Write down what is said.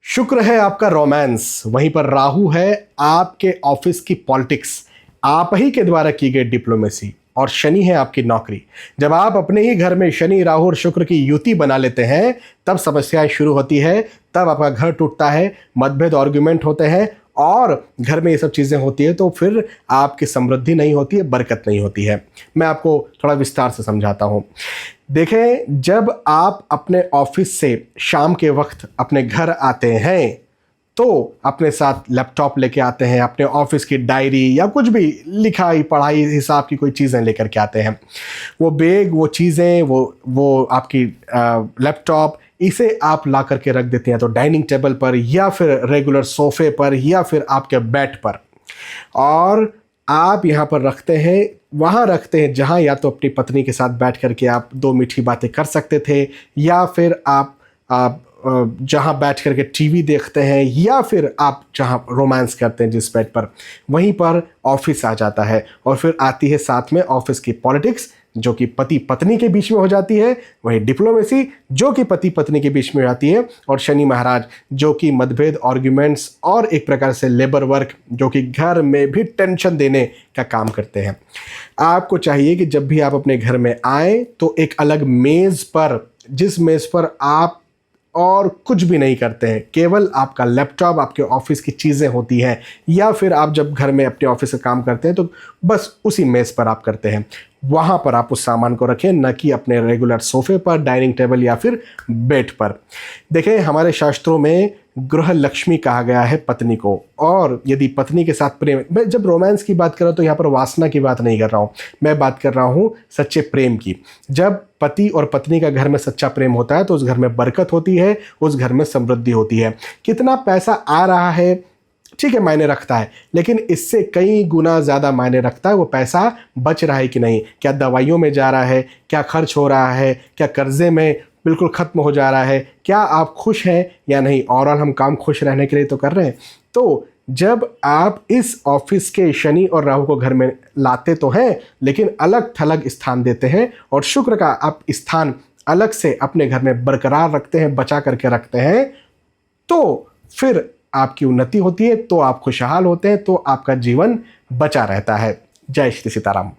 शुक्र है आपका रोमांस, वहीं पर राहु है आपके ऑफिस की पॉलिटिक्स, आप ही के द्वारा की गई डिप्लोमेसी, और शनि है आपकी नौकरी। जब आप अपने ही घर में शनि, राहु और शुक्र की युति बना लेते हैं तब समस्याएं शुरू होती है, तब आपका घर टूटता है, मतभेद आर्ग्यूमेंट होते हैं और घर में ये सब चीज़ें होती है तो फिर आपकी समृद्धि नहीं होती है, बरकत नहीं होती है। मैं आपको थोड़ा विस्तार से समझाता हूँ। देखें, जब आप अपने ऑफिस से शाम के वक्त अपने घर आते हैं तो अपने साथ लैपटॉप लेके आते हैं, अपने ऑफिस की डायरी या कुछ भी लिखाई पढ़ाई हिसाब की कोई चीज़ें लेकर के आते हैं। वो बैग, वो चीज़ें, वो आपकी लैपटॉप, इसे आप ला करके रख देते हैं तो डाइनिंग टेबल पर या फिर रेगुलर सोफे पर या फिर आपके बेड पर, और आप यहाँ पर रखते हैं, वहाँ रखते हैं जहाँ या तो अपनी पत्नी के साथ बैठ करके आप दो मीठी बातें कर सकते थे, या फिर आप जहाँ बैठ करके टीवी देखते हैं, या फिर आप जहाँ रोमांस करते हैं जिस बेड पर, वहीं पर ऑफिस आ जाता है। और फिर आती है साथ में ऑफिस की पॉलिटिक्स जो कि पति पत्नी के बीच में हो जाती है, वही डिप्लोमेसी जो कि पति पत्नी के बीच में हो जाती है, और शनि महाराज जो कि मतभेद आर्ग्यूमेंट्स और एक प्रकार से लेबर वर्क जो कि घर में भी टेंशन देने का काम करते हैं। आपको चाहिए कि जब भी आप अपने घर में आए तो एक अलग मेज़ पर, जिस मेज़ पर आप और कुछ भी नहीं करते हैं, केवल आपका लैपटॉप, आपके ऑफिस की चीज़ें होती हैं, या फिर आप जब घर में अपने ऑफिस से काम करते हैं तो बस उसी मेज़ पर आप करते हैं, वहाँ पर आप उस सामान को रखें, न कि अपने रेगुलर सोफे पर, डाइनिंग टेबल या फिर बेड पर। देखें, हमारे शास्त्रों में गृह लक्ष्मी कहा गया है पत्नी को, और यदि पत्नी के साथ प्रेम, मैं जब रोमांस की बात कर रहा हूँ तो यहाँ पर वासना की बात नहीं कर रहा हूँ, मैं बात कर रहा हूँ सच्चे प्रेम की। जब पति और पत्नी का घर में सच्चा प्रेम होता है तो उस घर में बरकत होती है, उस घर में समृद्धि होती है। कितना पैसा आ रहा है ठीक है, मायने रखता है, लेकिन इससे कई गुना ज़्यादा मायने रखता है वो पैसा बच रहा है कि नहीं, क्या दवाइयों में जा रहा है, क्या खर्च हो रहा है, क्या कर्जे में बिल्कुल ख़त्म हो जा रहा है, क्या आप खुश हैं या नहीं। ओवरऑल हम काम खुश रहने के लिए तो कर रहे हैं। तो जब आप इस ऑफिस के शनि और राहु को घर में लाते तो हैं, लेकिन अलग थलग स्थान देते हैं, और शुक्र का आप स्थान अलग से अपने घर में बरकरार रखते हैं, बचा करके रखते हैं, तो फिर आपकी उन्नति होती है, तो आप खुशहाल होते हैं, तो आपका जीवन बचा रहता है। जय श्री सीताराम।